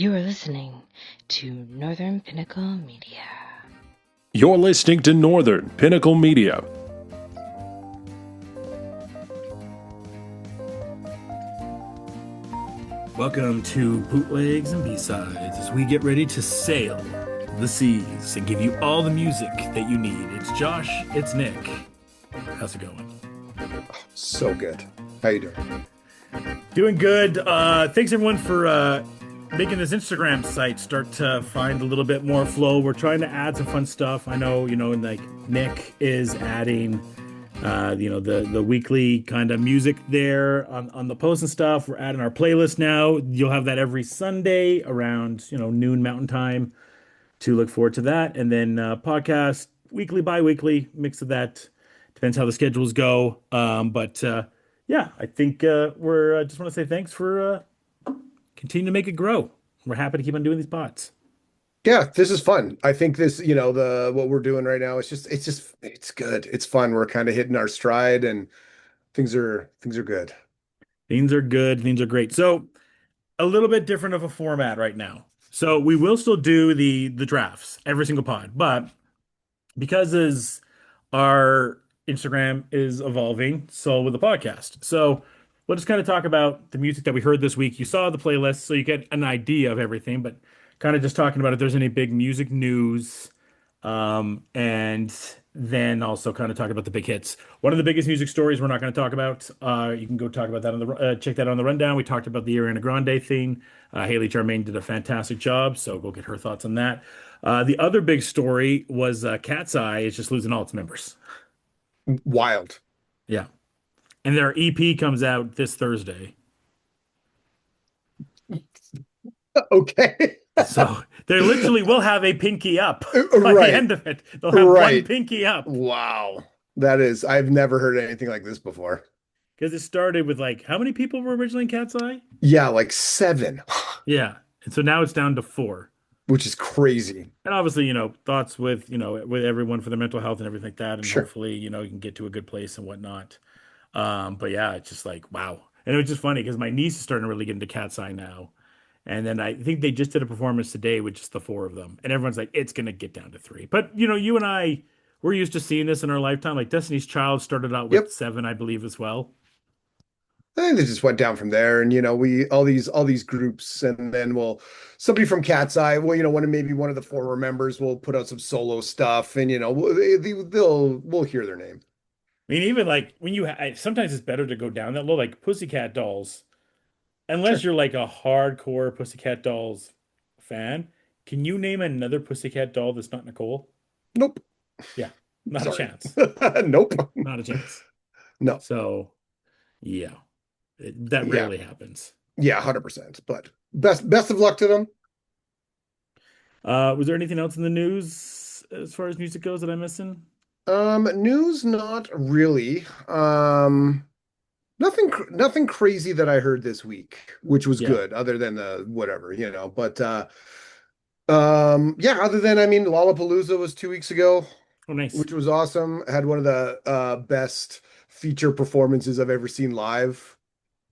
You are listening to Northern Pinnacle Media. You're listening to Northern Pinnacle Media. Welcome to Bootlegs B Sides as we get ready to sail the seas and give you all the music that you need. It's Josh, it's Nick. How's it going? So good. How you doing? Doing good. Thanks everyone for making this Instagram site start to find a little bit more flow. We're trying to add some fun stuff. I know, like Nick is adding the weekly kind of music there on the post and stuff. We're adding our playlist now. You'll have that every Sunday around, noon Mountain Time to look forward to that. And then podcast weekly, bi-weekly, mix of that. Depends how the schedules go. But yeah, I think we're just want to say thanks for continue to make it grow. We're happy to keep on doing these bots. Yeah, this is fun. I think this, the what we're doing right now, it's good. It's fun. We're kind of hitting our stride and things are good. Things are good. Things are great. So a little bit different of a format right now. So we will still do the drafts every single pod, but because as our Instagram is evolving, so with the podcast. So we'll just kind of talk about the music that we heard this week. You saw the playlist, so you get an idea of everything, but kind of just talking about if there's any big music news, and then also kind of talk about the big hits. One of the biggest music stories we're not going to talk about. You can go talk about that on the check that on the rundown. We talked about the Ariana Grande thing. Haley Charmaine did a fantastic job, so go get her thoughts on that. The other big story was Cat's Eye is just losing all its members. Wild. Yeah, and their EP comes out this Thursday. Okay. So they literally will have a pinky up by the Right. end of it. They'll have one Right. pinky up. Wow. I've never heard anything like this before. Because it started with like, how many people were originally in Cat's Eye? Yeah, like 7, Yeah. And so now it's down to 4. which is crazy. And obviously, thoughts with, with everyone for their mental health and everything like that. And Sure. hopefully, you can get to a good place and whatnot. But yeah, it's just like, wow. And it was just funny because my niece is starting to really get into Cat's Eye now. And then I think they just did a performance today with just the 4 of them. And everyone's like, it's going to get down to 3. But, you and I, we're used to seeing this in our lifetime. Like Destiny's Child started out with Yep. 7, I believe, as well. I think they just went down from there, and we all these groups, and then somebody from Cat's Eye, maybe one of the former members will put out some solo stuff, and we'll hear their name. I mean, even like when sometimes it's better to go down that low, like Pussycat Dolls. Unless Sure. you're like a hardcore Pussycat Dolls fan, can you name another Pussycat Doll that's not Nicole? Nope. Yeah, not a Sorry. chance. Nope. Not a chance. No. So, yeah, that Yeah. rarely happens. Yeah, 100%. But best of luck to them. Was there anything else in the news as far as music goes that I'm missing? News, not really. Nothing crazy that I heard this week, which was Yeah. good, other than the whatever, But yeah, other than Lollapalooza was 2 weeks ago, Oh, nice. which was awesome. Had one of the best feature performances I've ever seen live.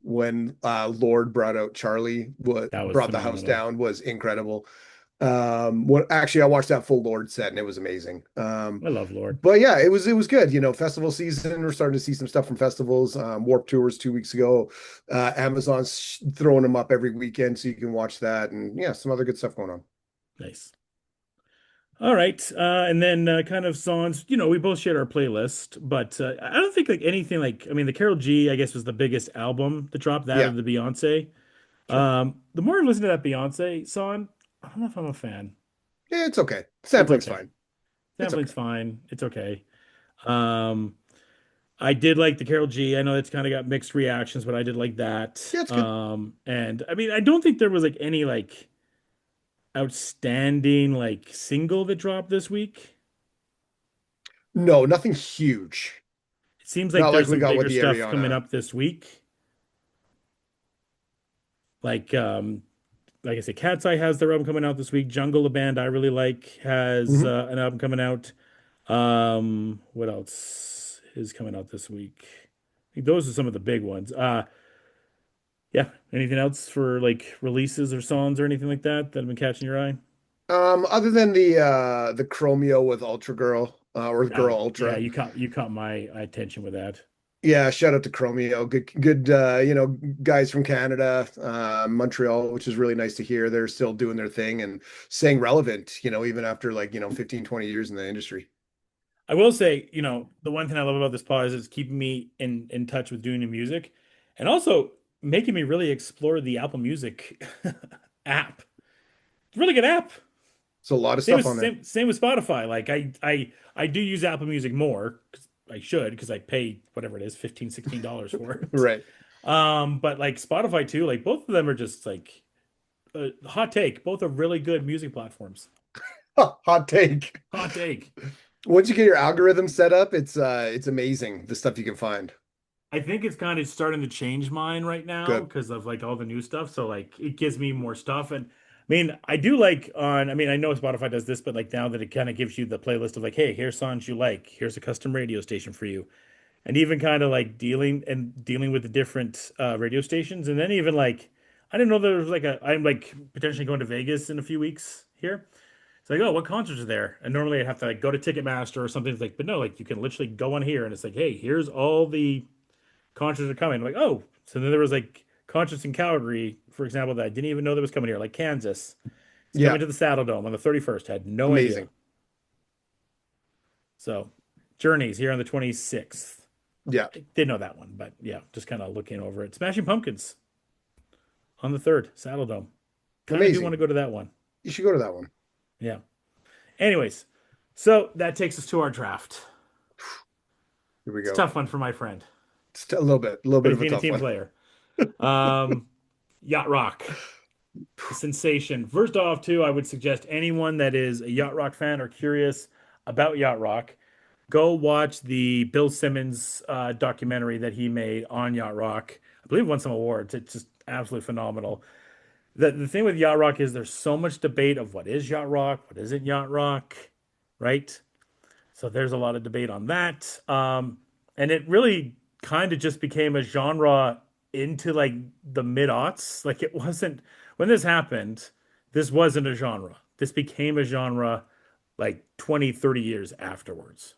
When Lord brought out Charlie, what That was brought the house phenomenal. down was incredible. Actually, I watched that full Lord set and it was amazing. I love Lord. But yeah, it was good. Festival season. We're starting to see some stuff from festivals. Warped Tours 2 weeks ago. Amazon's throwing them up every weekend, so you can watch that, and yeah, some other good stuff going on. Nice. All right. And then kind of songs, we both shared our playlist, but I don't think like anything like, I mean, the Carol G, I guess, was the biggest album to drop, that Yeah, of the Beyonce. sure. The more I listen to that Beyonce song, I don't know if I'm a fan. Yeah, it's okay. It's Sampling's okay. fine. It's Sampling's okay. fine. It's okay. Um, I did like the Carol G. I know it's kind of got mixed reactions, but I did like that. Yeah, it's good. And I mean, I don't think there was like any like outstanding like single that dropped this week. No, nothing huge. It seems like Not like there's we some got with bigger the stuff coming Ariana. up this week. Like like I said, Cat's Eye has their album coming out this week. Jungle, the band I really like, has Mhm. an album coming out. What else is coming out this week? I think those are some of the big ones. Yeah. Anything else for like releases or songs or anything like that that have been catching your eye? Other than the Chromeo with Ultra Girl, or Girl Oh, yeah, Ultra. you caught my attention with that. Yeah, shout out to Chromeo. Good, guys from Canada, Montreal, which is really nice to hear. They're still doing their thing and staying relevant, even after 15, 20 years in the industry. I will say, the one thing I love about this pod is it's keeping me in touch with doing the music and also making me really explore the Apple Music app. It's a really good app. So a lot of Same stuff with on there. same with Spotify. Like I do use Apple Music more 'cause I should because I pay whatever it is, 15, $16 for it. Right. But like Spotify too, like both of them are just like hot take. Both are really good music platforms. Hot take. Hot take. Once you get your algorithm set up, it's amazing the stuff you can find. I think it's kind of starting to change mine right now Good. because of like all the new stuff. So like it gives me more stuff. And I mean, I do like on, I mean, I know Spotify does this, but like now that it kind of gives you the playlist of like, hey, here's songs you like, here's a custom radio station for you. And even kind of like dealing with the different radio stations. And then even like, I didn't know there was like I'm like potentially going to Vegas in a few weeks here. It's like, oh, what concerts are there? And normally I'd have to like go to Ticketmaster or something. It's like, but no, like you can literally go on here and it's like, hey, here's all the concerts are coming. Like, oh, so then there was like concerts in Calgary, for example, that I didn't even know that was coming here, like Kansas. It's Yeah, coming to the Saddle Dome on the 31st. Had no idea. amazing. So, Journeys here on the 26th. Yeah, Did know that one, but yeah, just kind of looking over it. Smashing Pumpkins on the 3rd, Saddle Dome. Kind of do want amazing. to go to that one. You should go to that one. Yeah. Anyways, so that takes us to our draft. Here we It's a go. tough one for my friend, It's a little bit but he's of a being a tough team one. player. Um, Yacht Rock. The sensation. First off, too, I would suggest anyone that is a Yacht Rock fan or curious about Yacht Rock, go watch the Bill Simmons documentary that he made on Yacht Rock. I believe it won some awards. It's just absolutely phenomenal. The thing with Yacht Rock is there's so much debate of what is Yacht Rock, what isn't Yacht Rock, right? So there's a lot of debate on that. And it really kind of just became a genre into like the mid aughts. Like it wasn't when this happened, this wasn't a genre. This became a genre like 20, 30 years afterwards.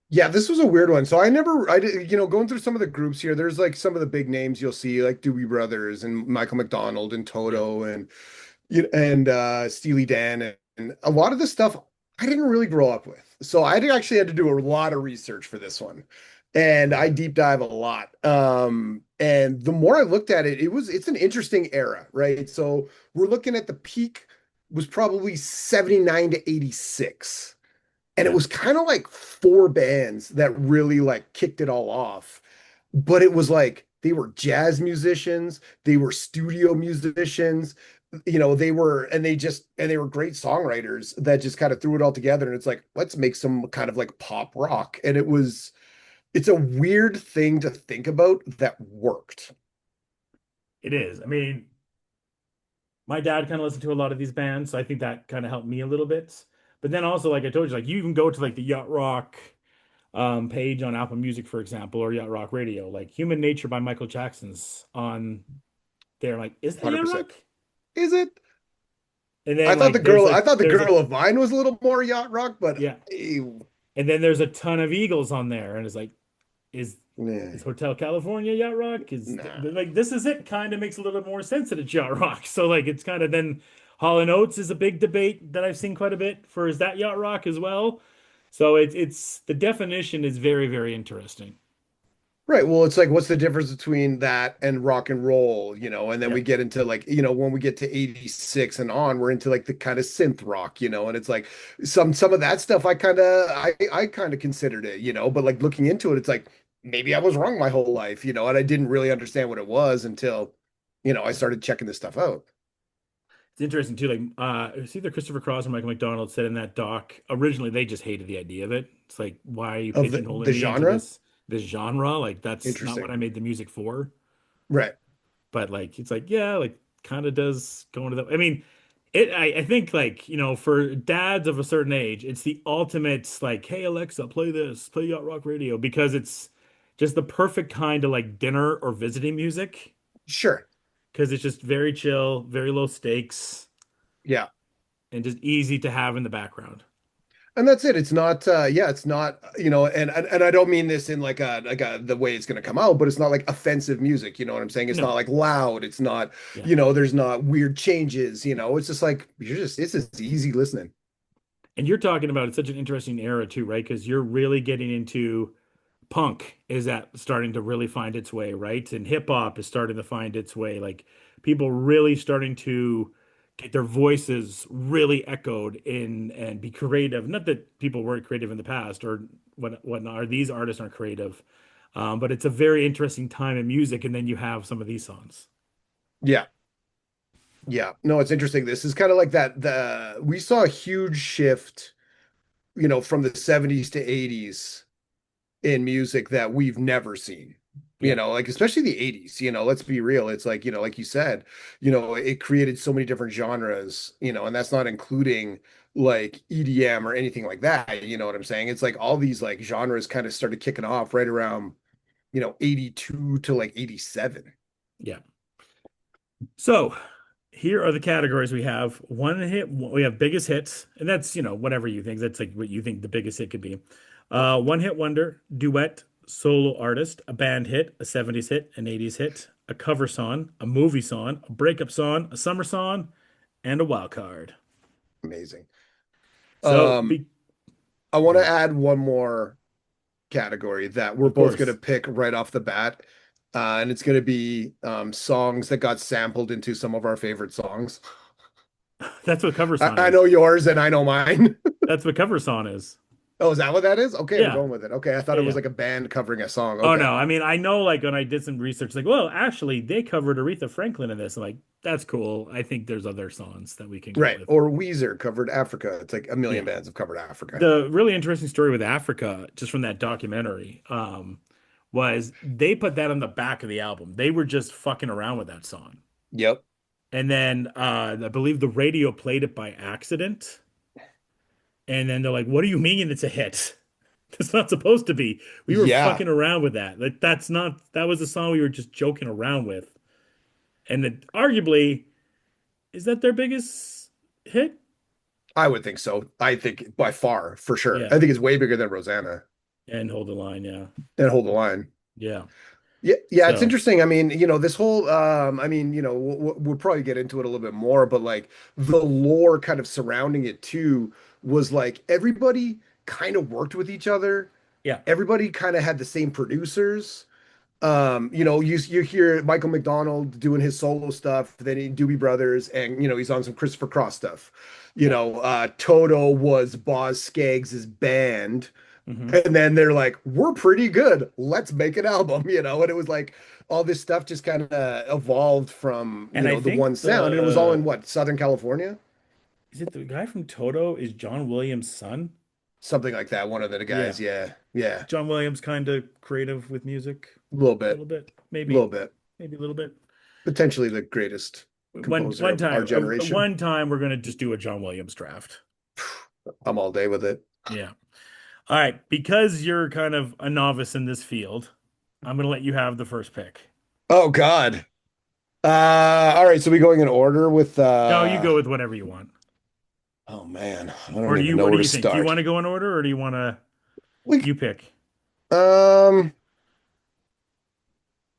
Yeah, this was a weird one. So I did, going through some of the groups here, there's like some of the big names you'll see, like Doobie Brothers and Michael McDonald and Yeah. Toto and Steely Dan and a lot of the stuff I didn't really grow up with. So actually had to do a lot of research for this one. And I deep dive a lot. And the more I looked at it, it's an interesting era, right? So we're looking at the peak was probably 79 to 86. And it Yeah. was kind of like four bands that really like kicked it all off. But it was like they were jazz musicians, they were studio musicians, they were great songwriters that just kind of threw it all together. And it's like, let's make some kind of like pop rock. And it's a weird thing to think about that worked. It is. I mean, my dad kind of listened to a lot of these bands, so I think that kind of helped me a little bit. But then also, like I told you, like you can go to like the Yacht Rock page on Apple Music, for example, or Yacht Rock Radio. Like Human Nature by Michael Jackson's on there. Like, is that Yacht 100%. Rock? Is it? And then like I thought the there's a girl of Vine was a little more yacht rock, but yeah, and then there's a ton of Eagles on there, and it's like, is nah, is Hotel California Yacht Rock? nah. Like this is it? Kind of makes a little bit more sense that it's Yacht Rock. So like it's kind of then Hall and Oates is a big debate that I've seen quite a bit for is that Yacht Rock as well. So it's the definition is very, very interesting. Right. Well, it's like, what's the difference between that and rock and roll, And then we Yep. get into like, when we get to 86 and on, we're into like the kind of synth rock, and it's like some of that stuff I kind of considered it, but like looking into it, it's like maybe I was wrong my whole life, and I didn't really understand what it was until, I started checking this stuff out. It's interesting too. Like it's either Christopher Cross or Michael McDonald said in that doc, originally they just hated the idea of it. It's like, why are you Of the pigeonholing me into genre. this genre? Like that's not what Interesting. I made the music for. Right. But like it's like, yeah, like kind of does go into the I mean, I think like, for dads of a certain age, it's the ultimate like, hey Alexa, play this, play Yacht Rock Radio because it's just the perfect kind of like dinner or visiting music. Sure. because it's just very chill, very low stakes, Yeah. and just easy to have in the background. And that's it. It's not yeah, it's not, and I don't mean this in like a the way it's gonna come out, but it's not like offensive music, you know what I'm saying? It's not No, like loud, it's not, yeah. there's not weird changes, it's just like it's just easy listening. And you're talking about it's such an interesting era too, right? Because you're really getting into punk is that starting to really find its way, right? And hip hop is starting to find its way. Like people really starting to get their voices really echoed in and be creative. Not that people weren't creative in the past or whatnot, or these artists aren't creative. But it's a very interesting time in music, and then you have some of these songs. Yeah. Yeah. No, it's interesting. This is kind of like that we saw a huge shift, from the 70s to 80s in music that we've never seen. Yeah, Like especially the 80s, let's be real. It's like, like you said, it created so many different genres, and that's not including like EDM or anything like that. You know what I'm saying? It's like all these like genres kind of started kicking off right around, 82 to like 87. yeah. So here are the categories we have. One hit, we have biggest hits, and that's, whatever you think. That's like what you think the biggest hit could be. One hit wonder, duet, solo artist, a band hit, a 70s hit, an 80s hit, a cover song, a movie song, a breakup song, a summer song, and a wild card. Amazing. So Um, be I want go to ahead. add one more category that we're Of both going to course. pick right off the bat. And it's going to be songs that got sampled into some of our favorite songs. That's what cover song I know is. yours and I know mine. That's what cover song is. Oh, is that what that is? Okay, we're Yeah. going with it. Okay, I thought Yeah, it was yeah. like a band covering a song. Oh Okay. no, I mean I know like when I did some research, like, well, actually they covered Aretha Franklin in this. I'm like, that's cool. I think there's other songs that we can go Right. with. Or Weezer covered Africa. It's like a million Yeah. bands have covered Africa. The really interesting story with Africa, just from that documentary, was they put that on the back of the album. They were just fucking around with that song. Yep. And then I believe the radio played it by accident. And then they're like, what do you mean it's a hit? That's not supposed to be. We were Yeah. fucking around with that. Like that's not that was a song we were just joking around with. And it, arguably, is that their biggest hit? I would think so. I think by far, for sure. Yeah. I think it's way bigger than Rosanna. And hold the line, yeah. And Hold the Line. Yeah. Yeah, yeah, it's So interesting. I mean, this whole I mean, we'll probably get into it a little bit more, but like the lore kind of surrounding it too was like everybody kind of worked with each other. yeah. Everybody kind of had the same producers. You hear Michael McDonald doing his solo stuff, then Doobie Brothers, and he's on some Christopher Cross stuff. Yeah. Toto was Boz Scaggs' band. Hmm. And then they're like, we're pretty good. Let's make an album, and it was like all this stuff just kind of evolved from, And I the one think sound. And it was all in the what, Southern California? is it the guy from Toto is John Williams' son? Something like that. One of the Yeah. guys. Yeah. Yeah. John Williams kind of creative with music. A little A bit. little bit. A little Maybe. bit. Maybe a little bit. Potentially the greatest One composer one of our time generation. one time we're gonna just do a John Williams draft. I'm all day with it. Yeah. All right. Because you're kind of a novice in this field, I'm gonna let you have the first pick. Oh God. All right. So we going in order with No, you go with whatever you want. oh man, I don't Or do even you know what do where to you think? Do you start. want to go in order or do you want to Like, you pick? um,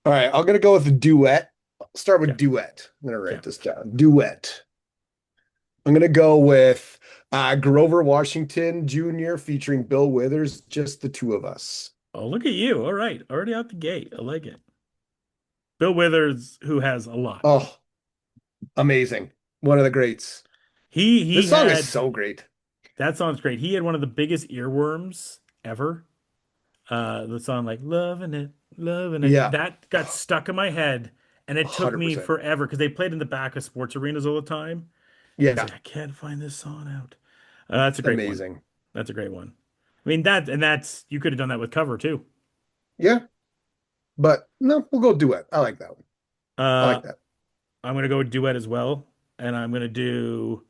all right, I'm gonna go with the duet. I'll start with Okay. duet. I'm gonna Okay. write this down. Duet. I'm gonna go with Grover Washington Jr. featuring Bill Withers, just the two of us. Oh, look at you. All right. Already out the gate. I like it. Bill Withers, who has a lot. Oh, amazing. One of the greats. He This song is had so great. that song's great. He had one of the biggest earworms ever. The song like loving it. Yeah, That got stuck in my head, and it took me 100%. forever because they played in the back of sports arenas all the time. I was Yeah, like, I can't find this song out. That's a great one. amazing. That's a great one. I mean that's you could have done that with cover too. Yeah, but no, we'll go duet. I like that one. I Uh, like that. I'm gonna go duet as well, and I'm gonna do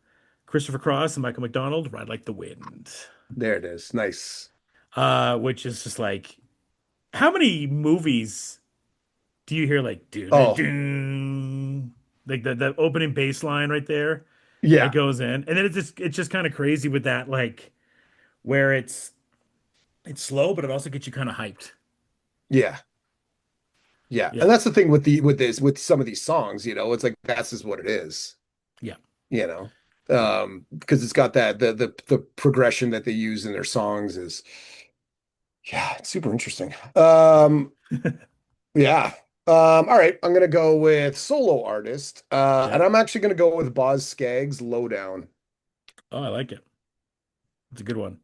Christopher Cross and Michael McDonald, Ride Like the Wind. There it is. Nice. Which is just like how many movies do you hear like do do Oh, do like the opening bass line right there that yeah, goes in, and then it's just kind of crazy with that like where it's slow, but it also gets you kind of hyped. yeah, yeah. Yeah, And that's the thing with with some of these songs, it's like that's just what it is, yeah, you know. Because it's got that the progression that they use in their songs is yeah, it's super interesting. Yeah. All right, I'm gonna go with solo artist. yeah. And I'm actually gonna go with Boz Scaggs Lowdown. Oh, I like it. It's a good one.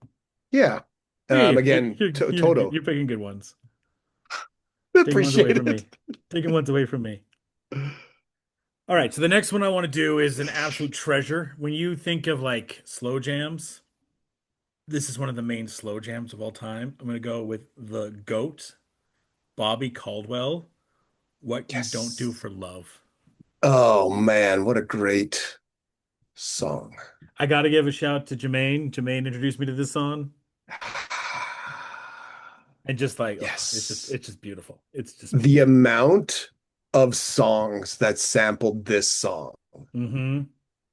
Yeah. Yeah, Again, Toto. you're picking good ones. Taking ones away Appreciate from it. me. Taking ones away from me. All right, so the next one I want to do is an absolute treasure. When you think of like slow jams, this is one of the main slow jams of all time. I'm going to go with the GOAT, Bobby Caldwell, What You Don't Do Yes. for Love. Oh man, what a great song. I got to give a shout to Jermaine. Jermaine introduced me to this song, and just like, oh, Yes. it's just beautiful. It's just The beautiful. amount of songs that sampled this song Hmm.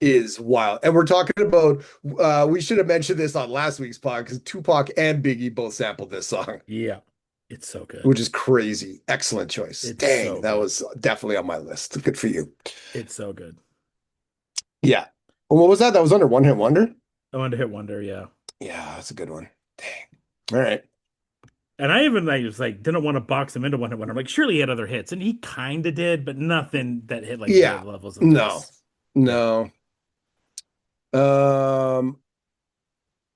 is wild. And we're talking about we should have mentioned this on last week's pod because Tupac and Biggie both sampled this song, Yeah, it's so good. which is crazy. Excellent choice. It's Dang, so that good. was definitely on my list. Good for you. It's so good. Yeah. Well, what was that? That was under One Hit Wonder? I wanted to hit Wonder, yeah. Yeah, that's a good one. Dang. All right. And I even like just like didn't want to box him into one hit wonder. I'm like, surely he had other hits, and he kind of did, but nothing that hit like the Yeah. levels of No. this. Yeah, No. Um,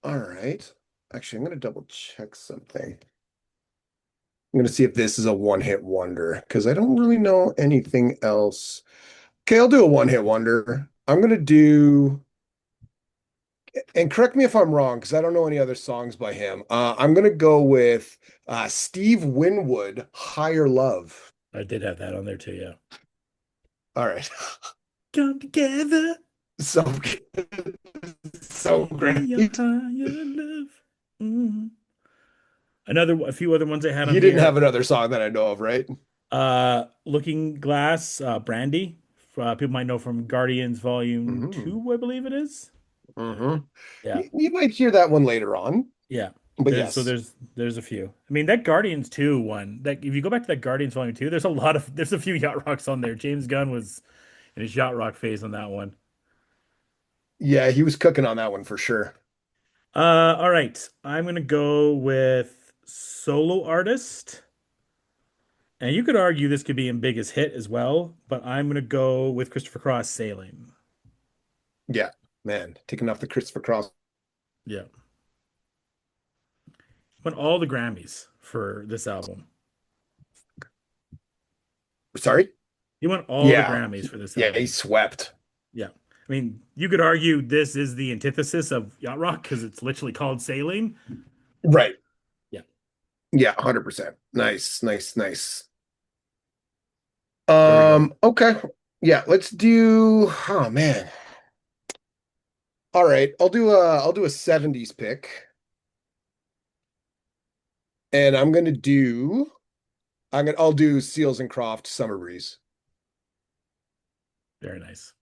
all right. Actually, I'm gonna double check something. I'm gonna see if this is a one-hit wonder because I don't really know anything else. Okay, I'll do a one-hit wonder. I'm gonna do, and correct me if I'm wrong because I don't know any other songs by him. I'm gonna go with Steve Winwood, Higher Love. I did have that on there too. Yeah, All right. come together, So so be your great. higher love. Mhm. A few other ones I had on He didn't here. have another song that I know of, right? Looking Glass, Brandy. People might know from Guardians Volume Mm-hmm. 2, I believe it is. Mm-hmm. Yeah, You might hear that one later on, yeah. but There's so yes. there's a few. I mean that Guardians 2 one. That if you go back to that Guardians Volume 2, there's a few Yacht Rocks on there. James Gunn was in his Yacht Rock phase on that one. Yeah, he was cooking on that one for sure. All right. I'm gonna go with solo artist. And you could argue this could be in biggest hit as well, but I'm gonna go with Christopher Cross Sailing. Yeah, man, taking off the Christopher Cross. Yeah. Won all the Grammys for this album. Sorry? He won all the Yeah. Grammys for this Yeah, he album. swept. Yeah. I mean, you could argue this is the antithesis of Yacht Rock because it's literally called Sailing. Right. Yeah. Yeah, 100%. Nice, nice, nice. There we go. Okay. Yeah, let's do, oh man. All right, I'll do a 70s pick. And I'll do Seals and Croft Summer Breeze. Very nice.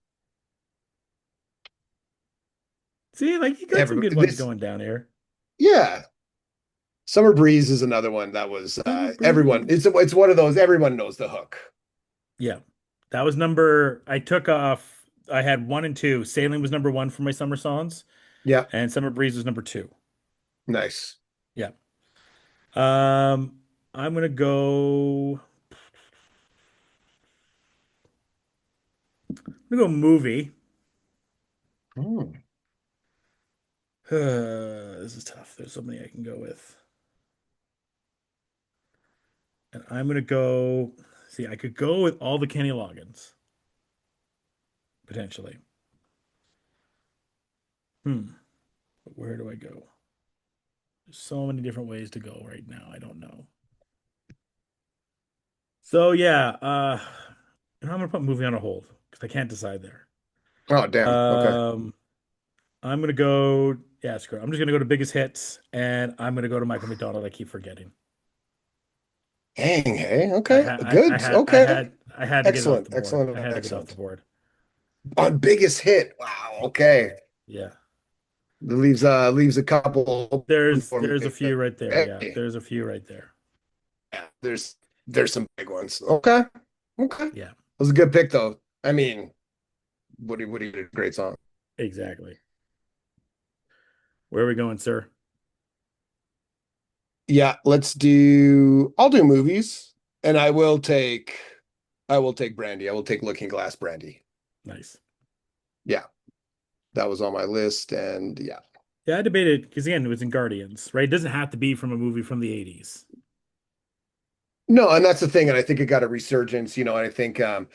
See, like you got some Everybody good ones this going down here. yeah. Summer Breeze is another one that was Summer everyone. breeze. It's one of those everyone knows the hook. Yeah. That was I took off, I had one and two. Sailing was number one for my summer songs, Yeah, and Summer Breeze was number two. nice. Yeah. Um, I'm gonna movie. Hmm. This is tough. There's so many I can go with. And I'm gonna go, see, I could go with all the Kenny Loggins, potentially. But where do I go? There's so many different ways to go right now. I don't know. So yeah, and I'm gonna put movie on a hold because I can't decide there. Oh, damn. Okay. Um, I'm gonna go, yeah, screw it. I'm just gonna go to biggest hits and I'm gonna go to Michael McDonald. I keep forgetting. Dang, hey, I okay, had I good, had I okay, had I had to get it off excellent, the board. I excellent, had to get it off the excellent. board. On biggest hit, wow, okay. Yeah. That leaves a couple open for me. There's a few right there. Yeah, Hey, there's a few right there. yeah, there's some big ones. Okay, okay. That Yeah, was a good pick though. I mean, Woody did a great song. exactly. Where are we going, sir? Yeah, I'll do movies, and I will take Brandy. I will take Looking Glass Brandy. Nice. Yeah, that was on my list, and yeah. Yeah, I debated because again, it was in Guardians, right? It doesn't have to be from a movie from the 80s. No, and that's the thing, and I think it got a resurgence, and I think uh,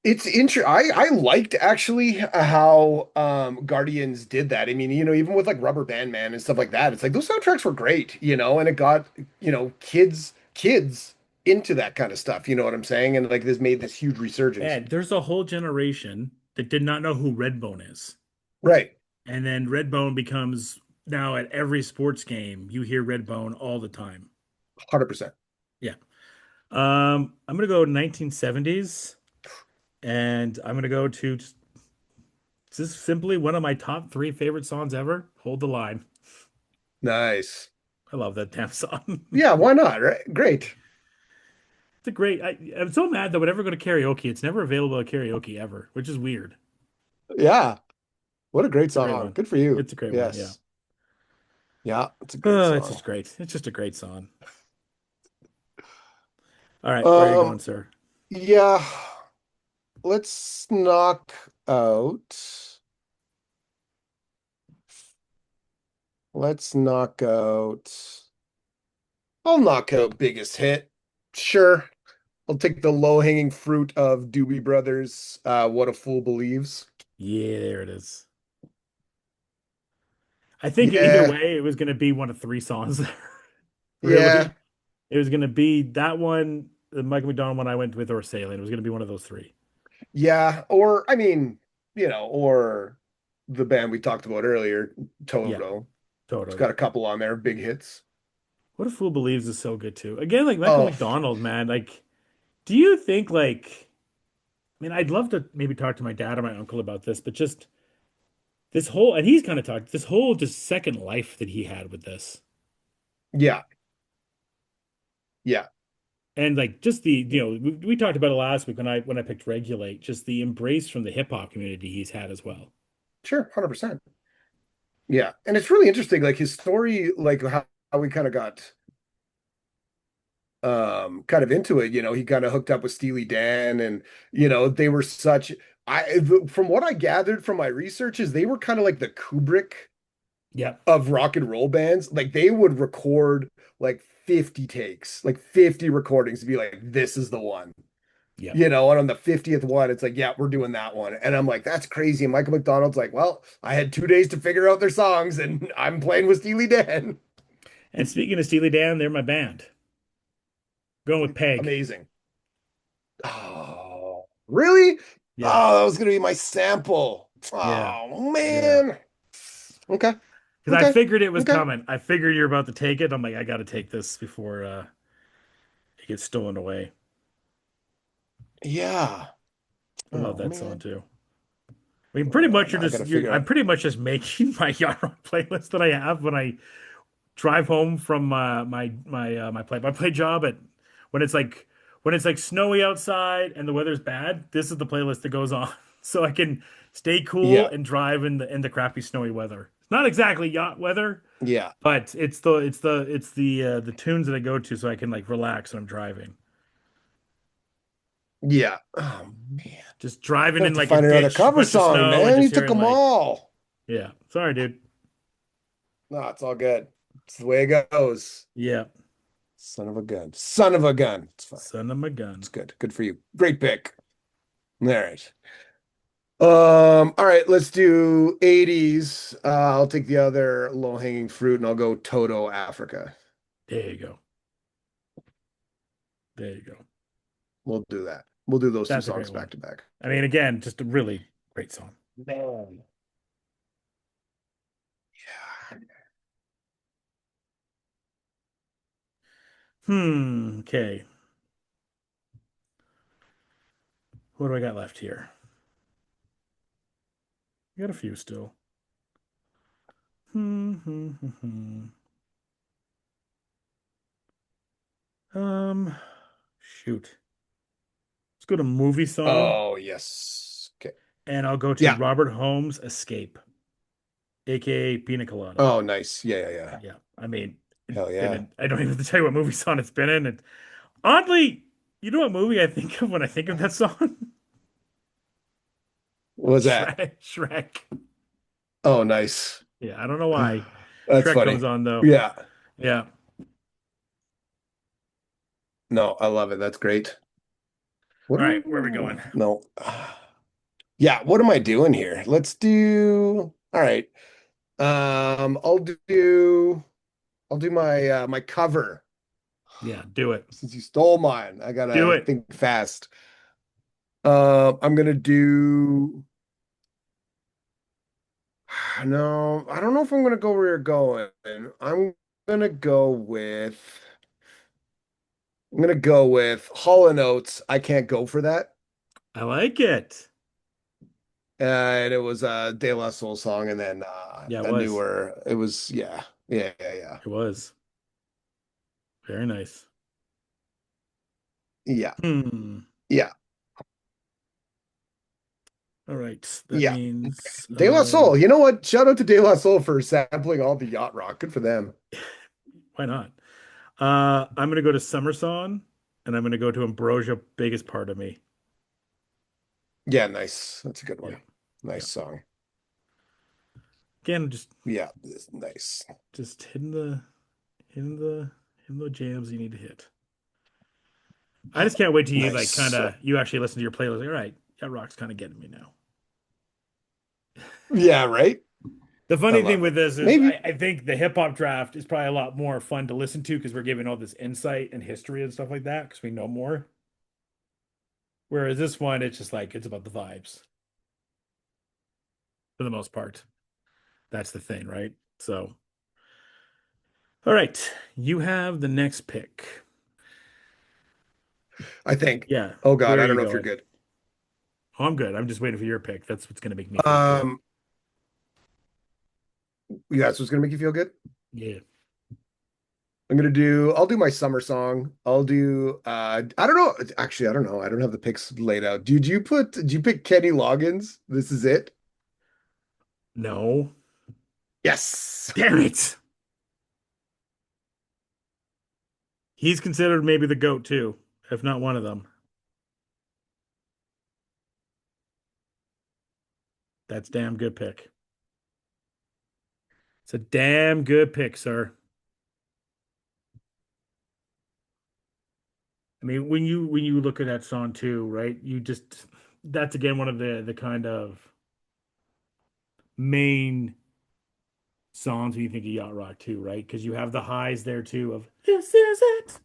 it's interesting. I liked actually how Guardians did that. I mean, even with like Rubber Band Man and stuff like that, it's like those soundtracks were great, and it got, kids into that kind of stuff, you know what I'm saying? And like this made this huge resurgence. And there's a whole generation that did not know who Redbone is. Right. And then Redbone becomes now at every sports game, you hear Redbone all the time. 100%. Yeah. I'm gonna go 1970s, and I'm gonna go to just simply one of my top three favorite songs ever. Hold the Line. Nice. I love that damn song. Yeah, why not? Right. Great. It's a great. I'm so mad that whenever I go to karaoke, it's never available at karaoke ever, which is weird. Yeah. What a great It's a great song. one. Good for you. It's a great one. Yeah. Yes. Yeah, it's a great Oh, it's song. just great. It's just a great song. All right, where are you Um, going, sir? yeah, let's knock out. Let's knock out. I'll knock out biggest hit. Sure. I'll take the low-hanging fruit of Doobie Brothers, What a Fool Believes. Yeah, there it is. I think either Yeah, way, it was going to be one of three songs. yeah, Really, it was going to be that one, the Michael McDonald one I went with, or Sailing. It was going to be one of those three. yeah. Or, I mean, or the band we talked about earlier, Yeah, Toto. It's got totally. a couple on there, big hits. What a Fool Believes is so good too. Again, like Michael Oh, McDonald, man. Like, do you think like? I mean, I'd love to maybe talk to my dad or my uncle about this, but just this whole, and he's kind of talked this whole just second life that he had with this, yeah, yeah. and like just we talked about it last week when I picked Regulate, just the embrace from the hip hop community he's had as well. Sure, 100%. Yeah. And it's really interesting, like his story, like how we kind of got kind of into it. He kind of hooked up with Steely Dan, and they were such from what I gathered from my research is they were kind of like the Kubrick Yeah, of rock and roll bands. Like they would record like 50 takes, like 50 recordings to be like, this is the one. yeah. And on the 50th one, it's like, yeah, we're doing that one. And I'm like, that's crazy. And Michael McDonald's like, well, I had 2 days to figure out their songs, and I'm playing with Steely Dan. And speaking of Steely Dan, they're my band. Going with Peg. Amazing. Oh, really? Yeah, Oh, that was gonna be my sample. yeah, Oh yeah. man. Okay. Because I Okay. figured it was Okay. coming. I figured you're about to take it. I'm like, I got to take this before it gets stolen away. Yeah. I love Oh that song man. too. I mean, pretty Oh, much now I gotta figure I'm out. pretty much just making my Yacht Rock playlist that I have when I drive home from my play job at when it's like snowy outside and the weather's bad. This is the playlist that goes on, so I can stay cool Yeah. and drive in the crappy snowy weather. It's not exactly yacht weather, Yeah. but it's the tunes that I go to so I can like relax when I'm driving. Yeah. Oh man. Just driving Gonna have in to like a find another ditch, cover bunch of song, snow, and man. just You took hearing them like, all. yeah, sorry, dude. No, it's all good. It's the way it goes. Yeah, Son of a gun. Son of a gun. It's fine. son of a gun. It's good. Good for you. Great pick. All right. All right, let's do 80s. I'll take the other low-hanging fruit and I'll go Toto Africa. There you go. There you go. We'll do that. We'll do those two That's a songs great back one. to back. I mean, again, just a really great song. Man. Yeah. Okay. What do I got left here? I got a few still. Hmm, hmm, hmm, hmm. Um, Shoot. Let's go to movie song, Oh, yes. Okay. and I'll go to Yeah. Robert Holmes' Escape, aka Pina Colada. Oh, nice. Yeah, yeah, yeah. Yeah, I mean, it's Hell been yeah. in, I don't even have to tell you what movie song it's been in. And oddly, you know what movie I think of when I think of that song? What was that? Shrek. Shrek. Oh, nice. Yeah, I don't know why. That's Shrek comes funny. on though. Yeah. Yeah. No, I love it. That's great. What All are right, we? where are we going? No. Yeah, what am I doing here? Let's do. All right. I'll do my my cover. Yeah, do it. Since you stole mine, I Do gotta it. think fast. I'm gonna do. No, I don't know if I'm gonna go where you're going. I'm gonna go with. I'm gonna go with Hall and Oates. I can't go for that. I like it. And it was a De La Soul song, and then Yeah, it a was. newer. It was yeah. It was. Very nice. Yeah, Hmm. yeah, All right. That yeah. means De La Soul. You know what? Shout out to De La Soul for sampling all the yacht rock. Good for them. why not? I'm gonna go to Summer Song, and I'm gonna go to Ambrosia, Biggest Part of Me. Yeah, nice. That's a good Yeah, one. Nice yeah. song. Again, Yeah, nice. just hitting the jams you need to hit. I just can't wait till you like kind Nice. of you actually listen to your playlist. Like, all right, that rock's kind of getting me now. Yeah, right. The I funny thing love with it. this is Maybe. I think the hip hop draft is probably a lot more fun to listen to because we're giving all this insight and history and stuff like that because we know more. Whereas this one, it's just like it's about the vibes for the most part. That's the thing, right? So, all right, you have the next pick. I think. Yeah, Oh where God, are I don't you know if you're going? good. Oh, I'm good. I'm just waiting for your pick. That's what's gonna make me feel good. Um, that's what's gonna make you feel good. Yeah. I'll do my summer song. I'll do I don't know. Actually, I don't know. I don't have the picks laid out. Did you pick Kenny Loggins? This is it? No. Yes. Damn it. He's considered maybe the GOAT too, if not one of them. That's damn good pick. It's a damn good pick, sir. I mean, when you look at that song too, right? You just that's again one of the kind of main songs when you think of yacht rock too, right? Because you have the highs there too of this is it.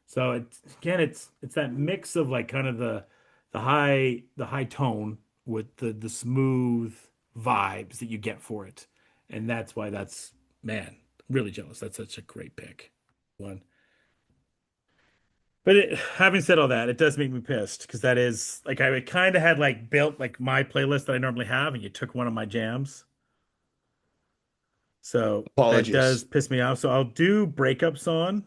So it's again, it's that mix of like kind of the high tone with the smooth vibes that you get for it, and that's why that's man really jealous. That's such a great pick. One. But having said all that, it does make me pissed because that is like I kind of had like built like my playlist that I normally have, and you took one of my jams. So that does Apologies. piss me off. So I'll do breakup song,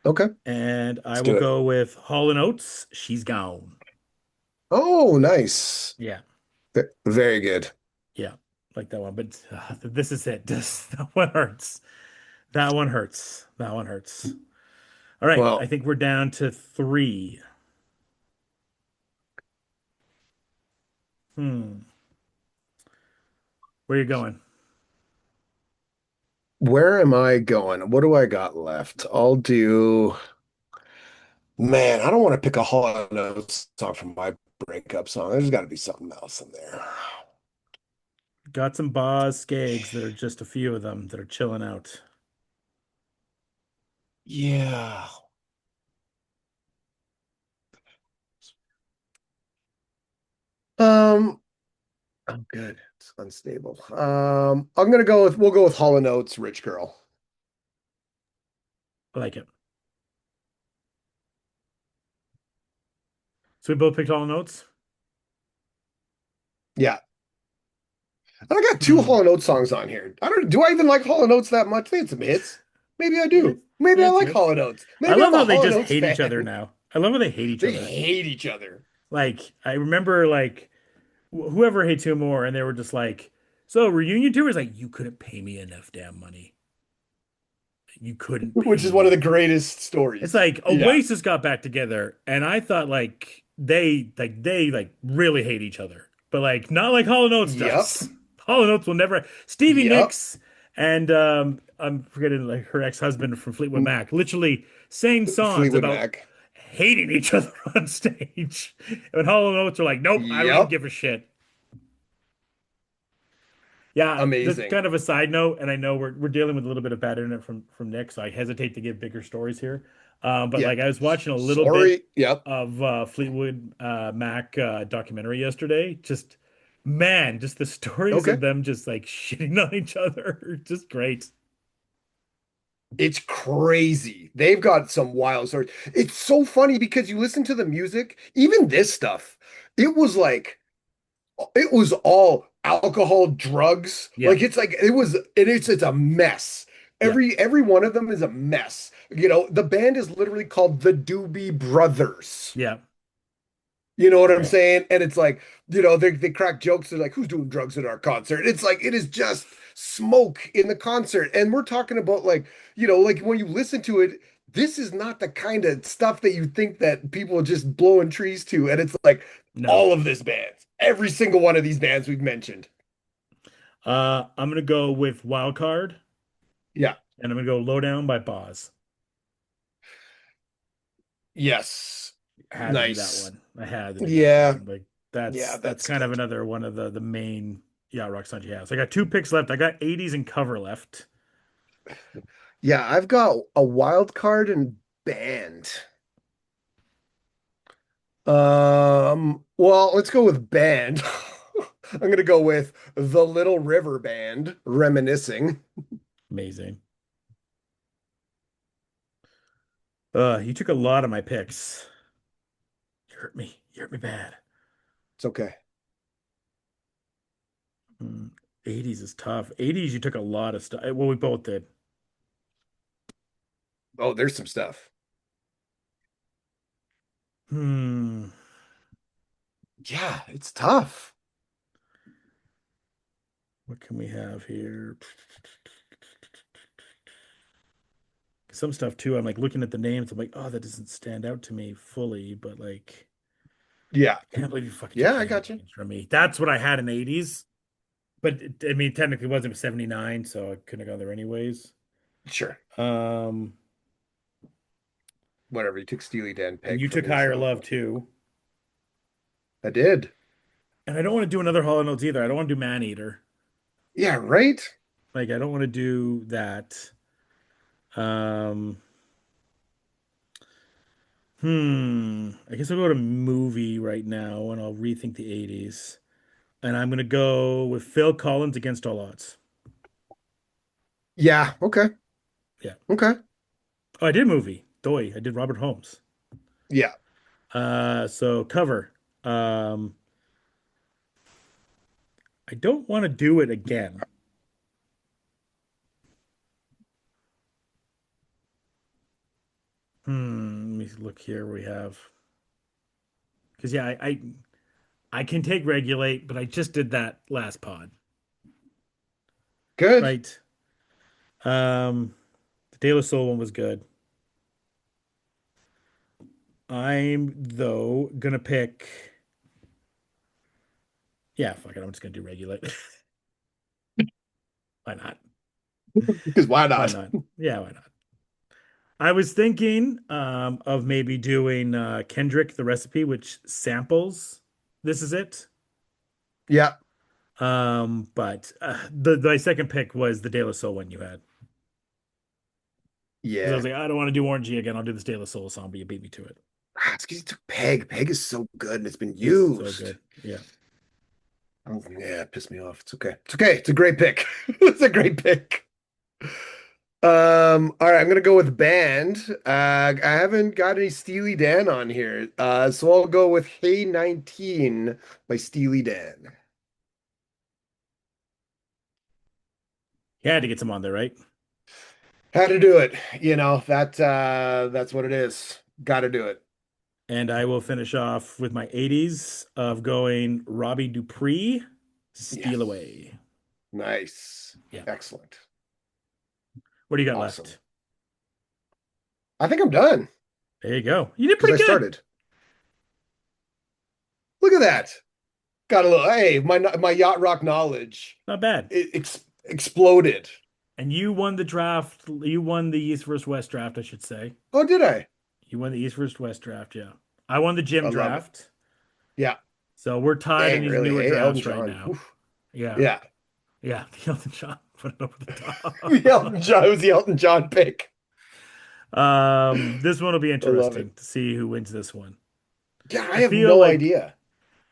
Okay, and I let's will do it. go with Hall and Oates. She's gone. Oh, nice. Yeah, Very good. yeah, like that one. But this is it. This that one hurts. That one hurts. That one hurts. All right, I Well, think we're down to three. Hmm. Where are you going? where am I going? What do I got left? I'll do. Man, I don't want to pick a Hall & Oates song from my breakup song. There's got to be something else in there. Got some Boz Skaggs that are just a few of them that are chilling out. Yeah. Um, I'm good. It's unstable. We'll go with Hall & Oates, Rich Girl. I like it. So we both picked Hall and Oates. Yeah. And I got two Hmm. Hall and Oates songs on here. I don't. Do I even like Hall and Oates that much? They had some hits. Maybe I Yeah, do. Maybe yeah, I it's like good. Hall and Oates. I Maybe love I'm a how they Hall and just Oates hate each other fan. now. I love how they hate each They other. hate each other. Like I remember, like whoever hates who more, and they were just like, "So reunion tour is like you couldn't pay me enough damn money. You couldn't Which pay is one of the me." greatest It's stories. like Yeah. Oasis got back together, and I thought they really hate each other, but like not like Hall and Oates Yep. does. Hall and Oates will never. Stevie Yep. Nicks and I'm forgetting like her ex-husband from Fleetwood Mac, literally sang songs Fleetwood about Mac. hating each other on stage, and Hall and Oates are like, nope, I don't even Yep. give a shit. Yeah, that's Amazing. kind of a side note, and I know we're dealing with a little bit of bad internet from Nick, so I hesitate to give bigger stories here. But Yeah. like I was watching a little bit Sorry. Yep. of Fleetwood Mac documentary yesterday. Just man, just the stories Okay. of them just like shitting on each other, are just great. It's crazy. They've got some wild stories. It's so funny because you listen to the music, even this stuff. It was like it was all alcohol, drugs. Yeah, Like it's a mess. yeah, Every one of them is a mess. The band is literally called the Doobie Brothers. yeah. You know what I'm Right. saying? And it's like, they crack jokes. They're like, who's doing drugs at our concert? It's like, it is just smoke in the concert. And we're talking about like when you listen to it, this is not the kind of stuff that you think that people are just blowing trees to. And it's like No. all of this bands, every single one of these bands we've mentioned. I'm gonna go with Wild Card, Yeah. and I'm gonna go Lowdown by Boz. Yes. I had to do that Nice. one. I had to do that Yeah. one. Like Yeah, that's that's kind of good. another one of the main yacht rock songs he has. I got two picks left. I got 80s and cover left. Yeah, I've got a wild card and band. Well, let's go with band. I'm gonna go with the Little River Band, Reminiscing. Amazing. You took a lot of my picks. You hurt me. You hurt me bad. It's okay. Hmm. 80s is tough. 80s, you took a lot of stuff. Well, we both did. Oh, there's some stuff. Hmm. Yeah, it's tough. What can we have here? Some stuff too. I'm like looking at the names. I'm like, oh, that doesn't stand out to me fully, but like, Yeah. I can't believe you fucking took Yeah, I Cannibal got you. Names from me. That's what I had in 80s. But I mean, technically it wasn't 79, so I couldn't have gone there anyways. Sure. Um, Whatever. You took Steely Dan and Peg you from took me, Higher so Love too. I did. And I don't want to do another Hall & Oates either. I don't want to do Man Eater. Yeah, right? Like I don't want to do that. Um, I guess I'll go to movie right now and I'll rethink the 80s. And I'm gonna go with Phil Collins Against All Odds. Yeah, okay. Yeah. Okay. Oh, I did movie. Doy. I did Robert Holmes. Yeah. So cover. Um, I don't want to do it again. Let me look here. We have because yeah, I can take regulate, but I just did that last pod, Good. right? The De La Soul one was good. I'm though gonna pick. Yeah, fuck it. I'm just gonna do regulate. Why not? Because why Why not? not? Yeah, why not? I was thinking of maybe doing Kendrick the recipe, which samples This Is It. Yeah. But the my second pick was the De La Soul one you had. Because I was Yeah. like, I don't want to do Orangey again. I'll do this De La Soul song, but you beat me to it. It's because you took Peg. Peg is so good and it's been It's so used. good. Yeah. Oh, yeah, it pissed me off. It's okay. It's okay. It's a great pick. It's a great pick. All right, I'm gonna go with band. I haven't got any Steely Dan on here. So I'll go with Hey 19 by Steely Dan. You had to get some on there, right? Had to do it. That's what it is. Got to do it. And I will finish off with my 80s of going Robbie Dupree, Steal Yes. Away. Nice. Yeah. Excellent. What do you got Awesome. left? I think I'm done There you go. You did because pretty I good. started. Look at that. Got a little, hey, my yacht rock knowledge Not bad. exploded. And you won the draft. You won the East versus West draft, I should say. Oh, did I? You won the East versus West draft, yeah. I won the gym I love it. draft. Yeah. So we're tied in Dang, these really? newer Hey, Elton drafts right John. now. Oof. Yeah. Yeah. Yeah. The Elton John put it over the The Elton John, it was the Elton John pick. top. This one will be I love interesting it. to see who wins this one. Yeah, I I have feel no like idea.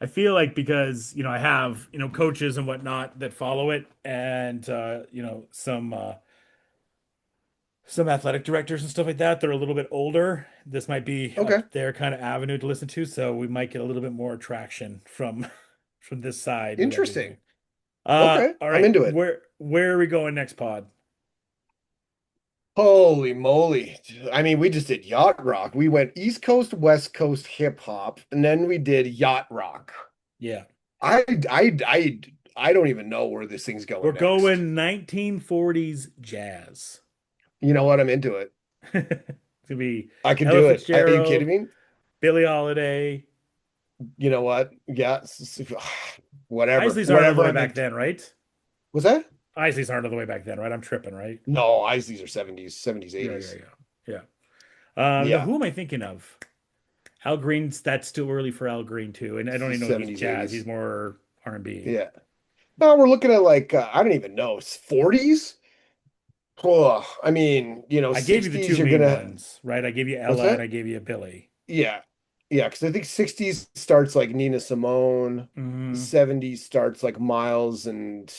I feel like because I have coaches and whatnot that follow it, and some athletic directors and stuff like that. They're a little bit older. This might be Okay. up their kind of avenue to listen to, so we might get a little bit more traction from from this side with everything. Interesting. Okay. All I'm right. into it. Where are we going next pod? Holy moly. I mean, we just did yacht rock. We went East Coast, West Coast hip hop, and then we did yacht rock. Yeah. I I don't even know where this thing's going We're next. going 1940s jazz. You know what? I'm into it. It's gonna be I can Ella do it. Are you Fitzgerald, kidding me? Billie Holiday. You know what? Yeah, whatever. Isley's aren't all the Whatever way I'm back into. then, right? Was that? Isley's aren't all the way back then, right? I'm tripping, right? No, Isley's are 70s, Yeah, 80s. yeah. Now, Yeah, who am I thinking of? Al Green's that's still early for Al Green too, and I don't even know if he's 70s, jazz. 80s. He's more R&B. Yeah. No, we're looking at like I don't even know, 40s? Oh, I mean, I gave you the 60s two you're main gonna ones, right? I gave you what's Ella and that? I gave you Billy. Yeah. Yeah, because I think 60s starts like Nina Simone, Hmm 70s starts like Miles and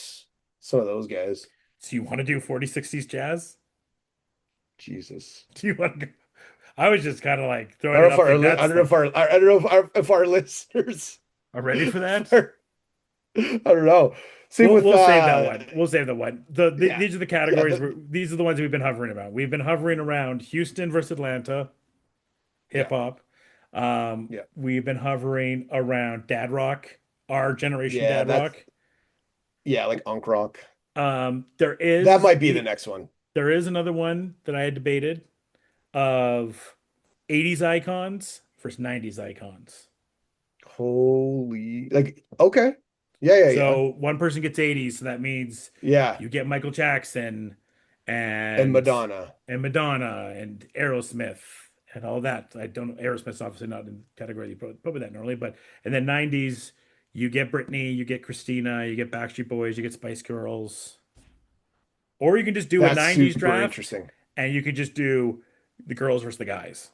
some of those guys. So you want to do 40s, 60s jazz? Jesus. Do you want to go? I was just kind of like I throwing don't it know if up our there. li- I don't know if our I don't know if our listeners are ready for that. are, I don't know. See We'll with we'll save that one. We'll save the one. yeah. These are the Yeah, categories. These are the ones we've been hovering about. We've been hovering around Houston versus Atlanta, yeah. hip hop. Yeah. We've been hovering around dad rock, our generation Yeah, dad rock. like Unk Rock. There That is might be the next one. there is another one that I had debated of 80s icons versus 90s icons. Holy, like, okay. Yeah. So one person gets 80s, so that means Yeah. you get Michael Jackson And and Madonna. Madonna and Aerosmith and all that. I don't know. Aerosmith's obviously not in the category you put with that normally, but and then 90s, you get Britney, you get Christina, you get Backstreet Boys, you get Spice Girls. Or you can just do a That's 90s super draft interesting. and you could just do the girls versus the guys.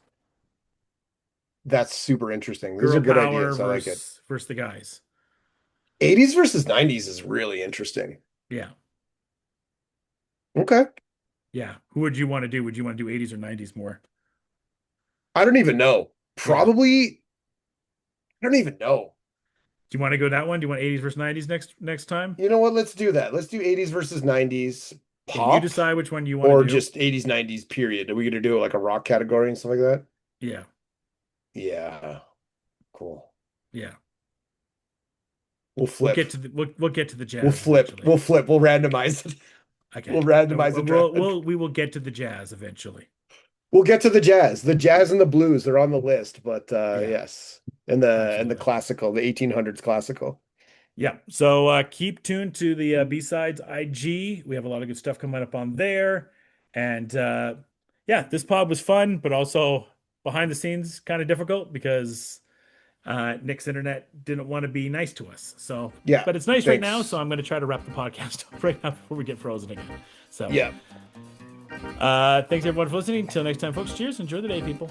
That's super interesting. These Girl are good power ideas. I like it. versus the guys. 80s versus 90s is really interesting. Yeah. Okay. Yeah. Who would you want to do? Would you want to do 80s or 90s more? I don't even know. Yeah. Probably, I don't even know. Do you want to go that one? Do you want 80s versus 90s next time? You know what? Let's do that. Let's do 80s versus 90s Okay, you pop decide which one you want or to do. just 80s, 90s period. Are we gonna do like a rock category and stuff like that? Yeah. Yeah. Cool. Yeah. We'll We'll flip. get to the we'll get to the jazz We'll flip. eventually. We'll flip. We'll randomize it. Okay. We'll randomize the draft. We will get to the jazz eventually. We'll get to the jazz. The jazz and the blues, they're on the list, but Yeah. yes. And the Absolutely. classical, the 1800s classical. Yeah. So keep tuned to the B-Sides IG. We have a lot of good stuff coming up on there. And yeah, this pod was fun, but also behind the scenes kind of difficult because Nick's internet didn't want to be nice to us. So Yeah, but it's nice right now, thanks. so I'm going to try to wrap the podcast up right now before we get frozen again. So Yeah. thanks everyone for listening. Until next time, folks. Cheers. Enjoy the day, people.